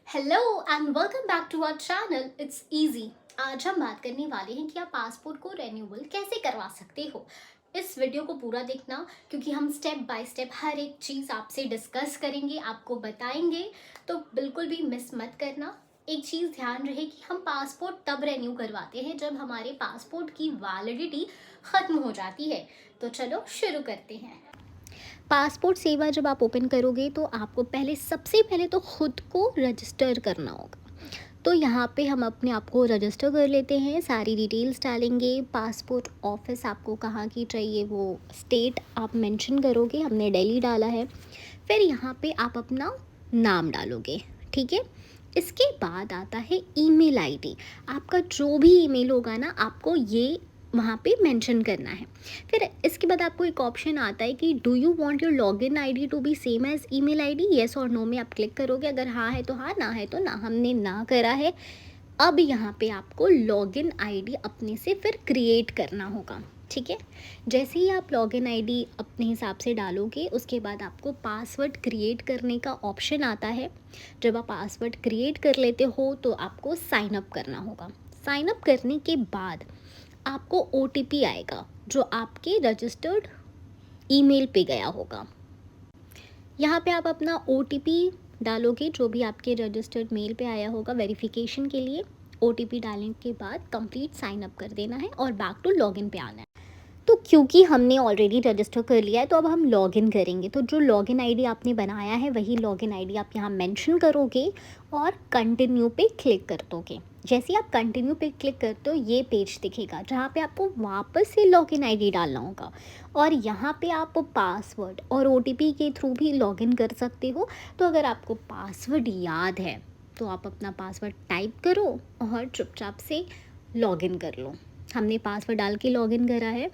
Hello and welcome back to our channel it's easy. आज हम बात करने वाले हैं कि आप पासपोर्ट को रेन्यूअल कैसे करवा सकते हो। इस वीडियो को पूरा देखना क्योंकि हम स्टेप बाय स्टेप हर एक चीज़ आपसे डिस्कस करेंगे, आपको बताएंगे, तो बिल्कुल भी मिस मत करना। एक चीज़ ध्यान रहे कि हम पासपोर्ट तब रेन्यू करवाते हैं जब हमारे पासपोर्ट की वैलिडिटी ख़त्म हो जाती है। तो चलो शुरू करते हैं। पासपोर्ट सेवा जब आप ओपन करोगे तो आपको सबसे पहले तो खुद को रजिस्टर करना होगा। तो यहाँ पे हम अपने आप को रजिस्टर कर लेते हैं, सारी डिटेल्स डालेंगे। पासपोर्ट ऑफिस आपको कहाँ की चाहिए वो स्टेट आप मेंशन करोगे, हमने दिल्ली डाला है। फिर यहाँ पे आप अपना नाम डालोगे, ठीक है। इसके बाद आता है ईमेल आईडी। आपका जो भी ईमेल होगा ना, आपको ये वहाँ पे मेंशन करना है। फिर इसके बाद आपको एक ऑप्शन आता है कि do you want your login ID to be same as email ID, yes और नो में आप क्लिक करोगे। अगर हाँ है तो हाँ, ना है तो ना। हमने ना करा है। अब यहाँ पे आपको लॉगिन आईडी अपने से फिर क्रिएट करना होगा, ठीक है। जैसे ही आप लॉगिन आईडी अपने हिसाब से डालोगे, उसके बाद आपको पासवर्ड क्रिएट करने का ऑप्शन आता है। जब आप पासवर्ड क्रिएट कर लेते हो तो आपको साइन अप करना होगा। साइन अप करने के बाद आपको OTP आएगा जो आपके रजिस्टर्ड ईमेल पे गया होगा। यहाँ पे आप अपना OTP डालोगे जो भी आपके रजिस्टर्ड मेल पे आया होगा वेरिफिकेशन के लिए। OTP डालने के बाद कंप्लीट साइन अप कर देना है और बैक टू लॉगिन पे आना है। तो क्योंकि हमने ऑलरेडी रजिस्टर कर लिया है तो अब हम लॉगिन करेंगे। तो जो लॉगिन आईडी आपने बनाया है वही लॉगिन आईडी आप यहाँ मेंशन करोगे और कंटिन्यू पे क्लिक कर दोगे। जैसे ही आप कंटिन्यू पे क्लिक करते हो ये पेज दिखेगा जहाँ पे आपको वापस से लॉगिन आईडी डालना होगा और यहाँ पे आप पासवर्ड और OTP के थ्रू भी लॉगिन कर सकते हो। तो अगर आपको पासवर्ड याद है तो आप अपना पासवर्ड टाइप करो और चुपचाप से लॉगिन कर लो। हमने पासवर्ड डाल के लॉगिन करा है।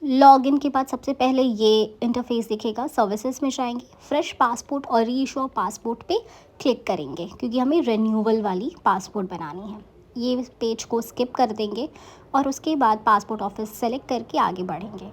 लॉगिन के बाद सबसे पहले ये इंटरफेस दिखेगा। सर्विसेज में जाएंगे, फ्रेश पासपोर्ट और री इशू ऑफ पासपोर्ट पे क्लिक करेंगे क्योंकि हमें रिन्यूअल वाली पासपोर्ट बनानी है। ये पेज को स्किप कर देंगे और उसके बाद पासपोर्ट ऑफिस सेलेक्ट करके आगे बढ़ेंगे।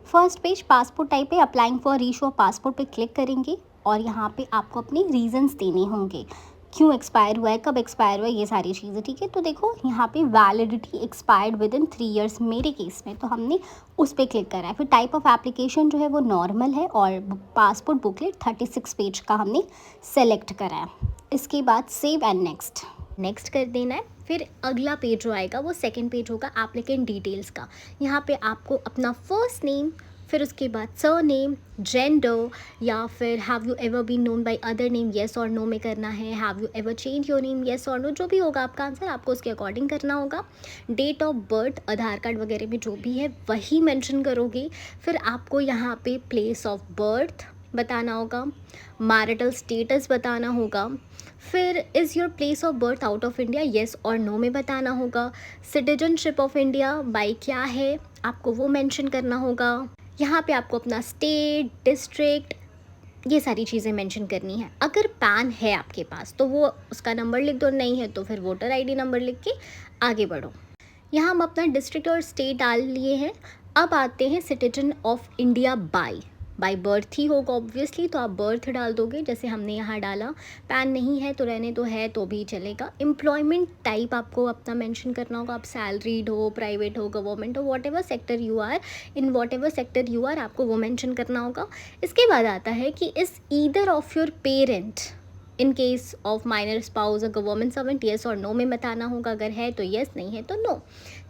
फर्स्ट पेज पासपोर्ट टाइप है, अप्लाइंग फॉर री इशू ऑफ पासपोर्ट पे क्लिक करेंगे और यहाँ पे आपको अपने रीजंस देने होंगे, क्यों एक्सपायर हुआ है, कब एक्सपायर हुआ है, ये सारी चीज़ें, ठीक है। तो देखो यहाँ पे validity expired with in 3 years मेरे केस में, तो हमने उस पर क्लिक करा है। फिर टाइप ऑफ एप्लीकेशन जो है वो नॉर्मल है और पासपोर्ट बुकलेट 36 पेज का हमने सेलेक्ट करा है। इसके बाद सेव एंड नेक्स्ट कर देना है। फिर अगला पेज जो आएगा वो सेकंड पेज होगा एप्लीकेंट डिटेल्स का। यहाँ पे आपको अपना फर्स्ट नेम, फिर उसके बाद सरनेम, जेंडर, या फिर have you ever been known by other name, yes और नो में करना है। Have you ever change your name, yes और नो, जो भी होगा आपका आंसर आपको उसके अकॉर्डिंग करना होगा। Date of birth Aadhaar card वगैरह में जो भी है वही मेंशन करोगे। फिर आपको यहाँ पे प्लेस ऑफ बर्थ बताना होगा, मैरिटल स्टेटस बताना होगा। फिर is your place of birth out of India, yes और नो में बताना होगा। सिटीजनशिप ऑफ इंडिया बाई क्या है आपको वो मेंशन करना होगा। यहाँ पे आपको अपना स्टेट, डिस्ट्रिक्ट, ये सारी चीज़ें मेंशन करनी है। अगर पैन है आपके पास तो वो उसका नंबर लिख दो, नहीं है तो फिर वोटर आईडी नंबर लिख के आगे बढ़ो। यहाँ हम अपना डिस्ट्रिक्ट और स्टेट डाल लिए हैं। अब आते हैं citizen of India by birth ही होगा ऑब्वियसली, तो आप बर्थ डाल दोगे जैसे हमने यहाँ डाला। पैन नहीं है तो रहने तो है तो भी चलेगा। एम्प्लॉयमेंट टाइप आपको अपना मेंशन करना होगा, आप सैलरीड हो, प्राइवेट हो, गवर्नमेंट हो, whatever sector you are, in whatever sector you are आपको वो मेंशन करना होगा। इसके बाद आता है कि is either of your parent in case of minor spouse और गवर्नमेंट सर्वेंट, येस और नो में बताना होगा। अगर है तो येस, नहीं है तो नो,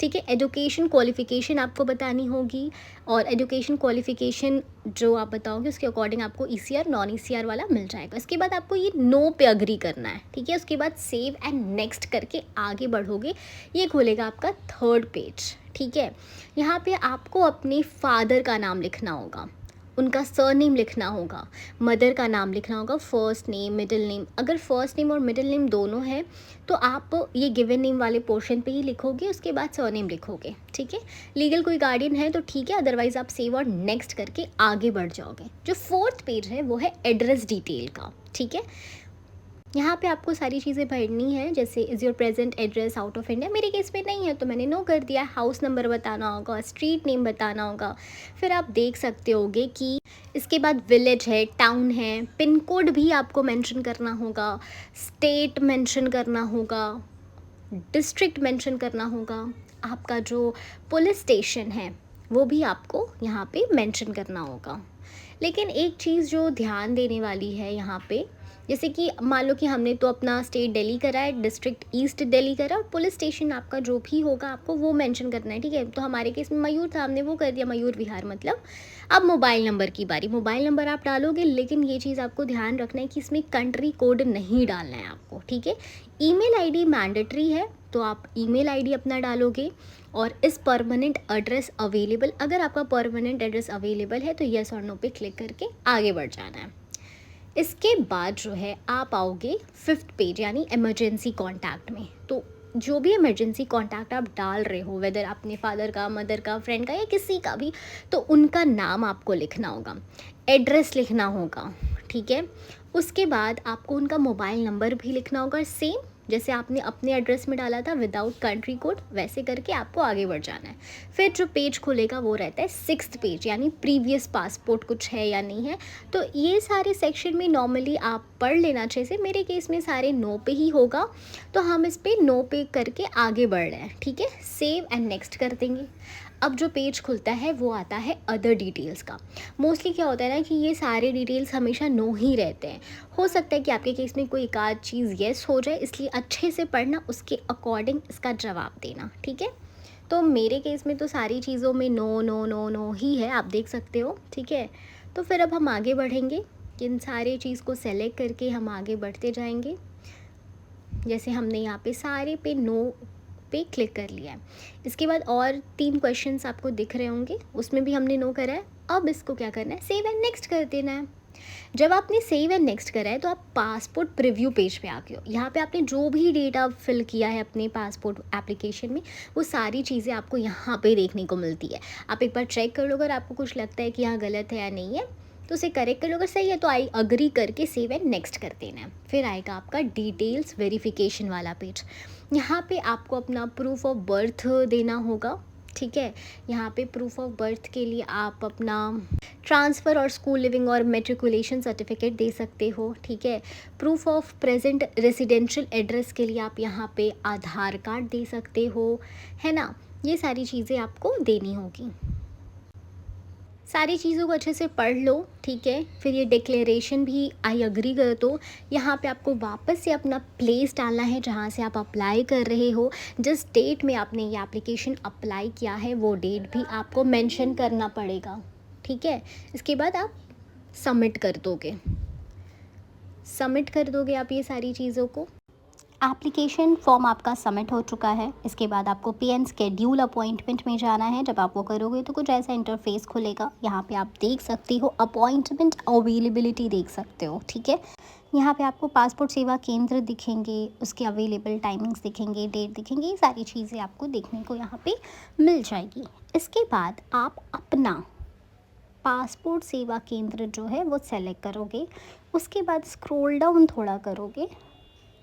ठीक है। एजुकेशन क्वालिफिकेशन आपको बतानी होगी और एजुकेशन क्वालिफिकेशन जो आप बताओगे उसके अकॉर्डिंग आपको ECR नॉन ECR वाला मिल जाएगा। इसके बाद आपको ये नो पे अग्री करना है, ठीक है। उसके बाद सेव एंड नेक्स्ट करके आगे बढ़ोगे। ये खोलेगा आपका थर्ड पेज, ठीक है। यहाँ पे आपको अपने फादर का नाम लिखना होगा, उनका सरनेम लिखना होगा, मदर का नाम लिखना होगा, फर्स्ट नेम, मिडिल नेम। अगर फर्स्ट नेम और मिडिल नेम दोनों है तो आप ये गिवन नेम वाले पोर्शन पे ही लिखोगे, उसके बाद सरनेम लिखोगे, ठीक है। लीगल कोई गार्डियन है तो ठीक है, अदरवाइज आप सेव और नेक्स्ट करके आगे बढ़ जाओगे। जो फोर्थ पेज है वो है एड्रेस डिटेल का, ठीक है। यहाँ पे आपको सारी चीज़ें भरनी है, जैसे is your present address out of India, मेरे केस में नहीं है तो मैंने नो कर दिया। हाउस नंबर बताना होगा, स्ट्रीट नेम बताना होगा। फिर आप देख सकते होगे कि इसके बाद विलेज है, टाउन है, पिन कोड भी आपको मेंशन करना होगा, स्टेट मेंशन करना होगा, डिस्ट्रिक्ट मेंशन करना होगा, आपका जो पुलिस स्टेशन है वो भी आपको यहाँ पे मेंशन करना होगा। लेकिन एक चीज़ जो ध्यान देने वाली है यहाँ पे, जैसे कि मान लो कि हमने तो अपना स्टेट दिल्ली करा है, डिस्ट्रिक्ट ईस्ट दिल्ली करा, और पुलिस स्टेशन आपका जो भी होगा आपको वो मेंशन करना है, ठीक है। तो हमारे केस में मयूर था, हमने वो कर दिया, मयूर विहार मतलब। अब मोबाइल नंबर की बारी, मोबाइल नंबर आप डालोगे, लेकिन ये चीज़ आपको ध्यान रखना है कि इसमें कंट्री कोड नहीं डालना है आपको, ठीक है। ईमेल आईडी मैंडेटरी है, तो आप ईमेल आईडी अपना डालोगे। और इस परमानेंट एड्रेस अवेलेबल, अगर आपका परमानेंट एड्रेस अवेलेबल है तो येस और नो पे क्लिक करके आगे बढ़ जाना है। इसके बाद जो है आप आओगे 5th पेज यानी इमरजेंसी कॉन्टैक्ट में। तो जो भी इमरजेंसी कॉन्टैक्ट आप डाल रहे हो, वेदर अपने फादर का, मदर का, फ्रेंड का या किसी का भी, तो उनका नाम आपको लिखना होगा, एड्रेस लिखना होगा, ठीक है। उसके बाद आपको उनका मोबाइल नंबर भी लिखना होगा, सेम जैसे आपने अपने एड्रेस में डाला था विदाउट कंट्री कोड, वैसे करके आपको आगे बढ़ जाना है। फिर जो पेज खुलेगा वो रहता है 6th पेज, यानी प्रीवियस पासपोर्ट कुछ है या नहीं है। तो ये सारे सेक्शन में नॉर्मली आप पढ़ लेना अच्छे से, मेरे केस में सारे नो पे ही होगा, तो हम इस पे नो पे करके आगे बढ़ रहे हैं, ठीक है। सेव एंड नेक्स्ट कर देंगे। अब जो पेज खुलता है वो आता है अदर डिटेल्स का। मोस्टली क्या होता है ना कि ये सारे डिटेल्स हमेशा नो ही रहते हैं। हो सकता है कि आपके केस में कोई एक आध चीज़ येस हो जाए, इसलिए अच्छे से पढ़ना, उसके अकॉर्डिंग इसका जवाब देना, ठीक है। तो मेरे केस में तो सारी चीज़ों में नो नो नो नो ही है, आप देख सकते हो, ठीक है। तो फिर अब हम आगे बढ़ेंगे, इन सारे चीज़ को सेलेक्ट करके हम आगे बढ़ते जाएंगे। जैसे हमने यहाँ पे सारे पे नो पे क्लिक कर लिया है। इसके बाद और 3 क्वेश्चंस आपको दिख रहे होंगे, उसमें भी हमने नो करा है। अब इसको क्या करना है, सेव एंड नेक्स्ट कर देना है। जब आपने सेव एंड नेक्स्ट करा है तो आप पासपोर्ट प्रीव्यू पेज पे आ गए हो। यहाँ पे आपने जो भी डेटा फिल किया है अपने पासपोर्ट एप्लीकेशन में, वो सारी चीज़ें आपको यहाँ पे देखने को मिलती है। आप एक बार चेक कर लो, अगर आपको कुछ लगता है कि यहाँ गलत है या नहीं है तो उसे करेक्ट कर लो, अगर सही है तो आई अग्री करके सेव एंड नेक्स्ट कर देना है। फिर आएगा आपका डिटेल्स वेरिफिकेशन वाला पेज। यहाँ पे आपको अपना प्रूफ ऑफ बर्थ देना होगा, ठीक है। यहाँ पे प्रूफ ऑफ बर्थ के लिए आप अपना ट्रांसफ़र और स्कूल लिविंग और मेट्रिकुलेशन सर्टिफिकेट दे सकते हो, ठीक है। Proof of present residential address के लिए आप यहाँ पे आधार कार्ड दे सकते हो, है ना। ये सारी चीज़ें आपको देनी होगी। सारी चीज़ों को अच्छे से पढ़ लो, ठीक है। फिर ये डिक्लेरेशन भी आई अग्री कर दो। यहाँ पे आपको वापस से अपना प्लेस डालना है जहाँ से आप अप्लाई कर रहे हो, जिस डेट में आपने ये एप्लीकेशन अप्लाई किया है वो डेट भी आपको मेंशन करना पड़ेगा, ठीक है। इसके बाद आप सबमिट कर दोगे, आप ये सारी चीज़ों को। एप्लीकेशन फॉर्म आपका सबमिट हो चुका है। इसके बाद आपको पीएन स्केड्यूल अपॉइंटमेंट में जाना है। जब आप वो करोगे तो कुछ ऐसा इंटरफेस खुलेगा। यहाँ पे आप देख सकते हो अपॉइंटमेंट अवेलेबिलिटी देख सकते हो, ठीक है। यहाँ पे आपको पासपोर्ट सेवा केंद्र दिखेंगे, उसके अवेलेबल टाइमिंग्स दिखेंगे, डेट दिखेंगे, ये सारी चीज़ें आपको देखने को यहाँ पे मिल जाएगी। इसके बाद आप अपना पासपोर्ट सेवा केंद्र जो है वो सेलेक्ट करोगे। उसके बाद स्क्रॉल डाउन थोड़ा करोगे,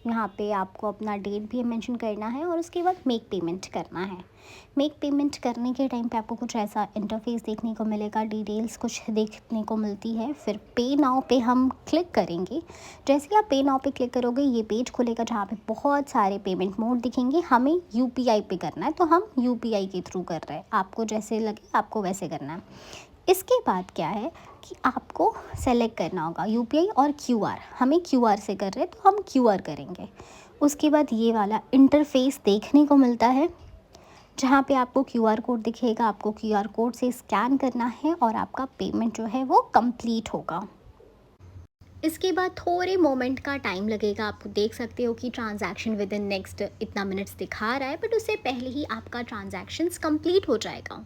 यहाँ पे आपको अपना डेट भी मेंशन करना है और उसके बाद मेक पेमेंट करना है। मेक पेमेंट करने के टाइम पे आपको कुछ ऐसा इंटरफेस देखने को मिलेगा, डिटेल्स कुछ देखने को मिलती है। फिर पे नाउ पे हम क्लिक करेंगे। जैसे ही आप पे नाउ पे क्लिक करोगे ये पेज खुलेगा जहाँ पे बहुत सारे पेमेंट मोड दिखेंगे। हमें यूपीआई पे करना है तो हम यूपीआई के थ्रू कर रहे हैं, आपको जैसे लगे आपको वैसे करना है। इसके बाद क्या है कि आपको सेलेक्ट करना होगा यूपीआई और क्यूआर। हमें क्यूआर से कर रहे हैं तो हम क्यूआर करेंगे। उसके बाद ये वाला इंटरफेस देखने को मिलता है जहाँ पे आपको क्यूआर कोड दिखेगा। आपको क्यूआर कोड से स्कैन करना है और आपका पेमेंट जो है वो कंप्लीट होगा। इसके बाद थोड़े मोमेंट का टाइम लगेगा। आप देख सकते हो कि ट्रांजैक्शन विद इन नेक्स्ट इतना मिनट्स दिखा रहा है, बट उससे पहले ही आपका ट्रांजैक्शंस कंप्लीट हो जाएगा।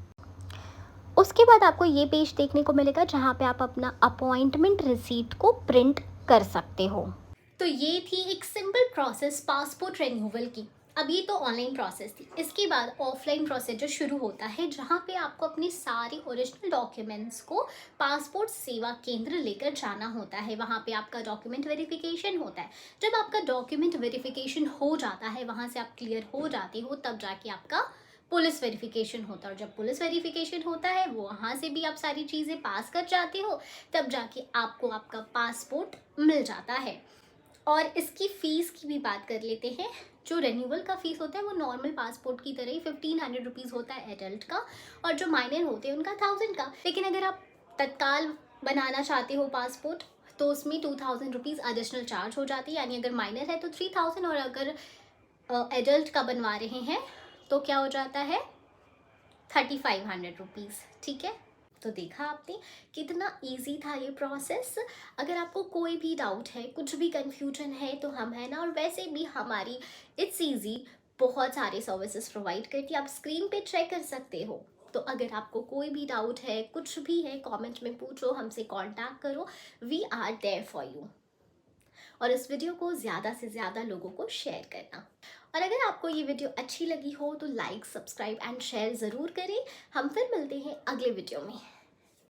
उसके बाद आपको ये पेज देखने को मिलेगा जहाँ पे आप अपना अपॉइंटमेंट रिसीट को प्रिंट कर सकते हो। तो ये थी एक सिंपल प्रोसेस पासपोर्ट रिन्यूअल की। अब ये तो ऑनलाइन प्रोसेस थी। इसके बाद ऑफलाइन प्रोसीजर शुरू होता है, जहाँ पे आपको अपने सारे ओरिजिनल डॉक्यूमेंट्स को पासपोर्ट सेवा केंद्र लेकर जाना होता है। वहाँ पे आपका डॉक्यूमेंट वेरिफिकेशन होता है। जब आपका डॉक्यूमेंट वेरिफिकेशन हो जाता है, वहाँ से आप क्लियर हो जाते हो, तब जाके आपका पुलिस वेरिफिकेशन होता है। और जब पुलिस वेरिफिकेशन होता है, वो वहाँ से भी आप सारी चीज़ें पास कर जाते हो, तब जाके आपको आपका पासपोर्ट मिल जाता है। और इसकी फ़ीस की भी बात कर लेते हैं। जो रेन्यूअल का फ़ीस होता है वो नॉर्मल पासपोर्ट की तरह ही 1500 रुपीज़ होता है एडल्ट का, और जो माइनर होते हैं उनका 1000 का। लेकिन अगर आप तत्काल बनाना चाहते हो पासपोर्ट, तो उसमें 2000 रुपीज़ एडिशनल चार्ज हो जाती है। यानी अगर माइनर है तो 3000, और अगर एडल्ट का बनवा रहे हैं तो क्या हो जाता है 3500 रुपीज़। ठीक है, तो देखा आपने कितना इजी था ये प्रोसेस। अगर आपको कोई भी डाउट है, कुछ भी कंफ्यूजन है, तो हम है ना, और वैसे भी हमारी इट्स इजी बहुत सारे सर्विसेज प्रोवाइड करती है, आप स्क्रीन पे चेक कर सकते हो। तो अगर आपको कोई भी डाउट है, कुछ भी है, कमेंट में पूछो, हमसे कांटेक्ट करो, we are there for you. और इस वीडियो को ज़्यादा से ज़्यादा लोगों को शेयर करना। और अगर आपको ये वीडियो अच्छी लगी हो तो लाइक, सब्सक्राइब एंड शेयर ज़रूर करें। हम फिर मिलते हैं अगले वीडियो में।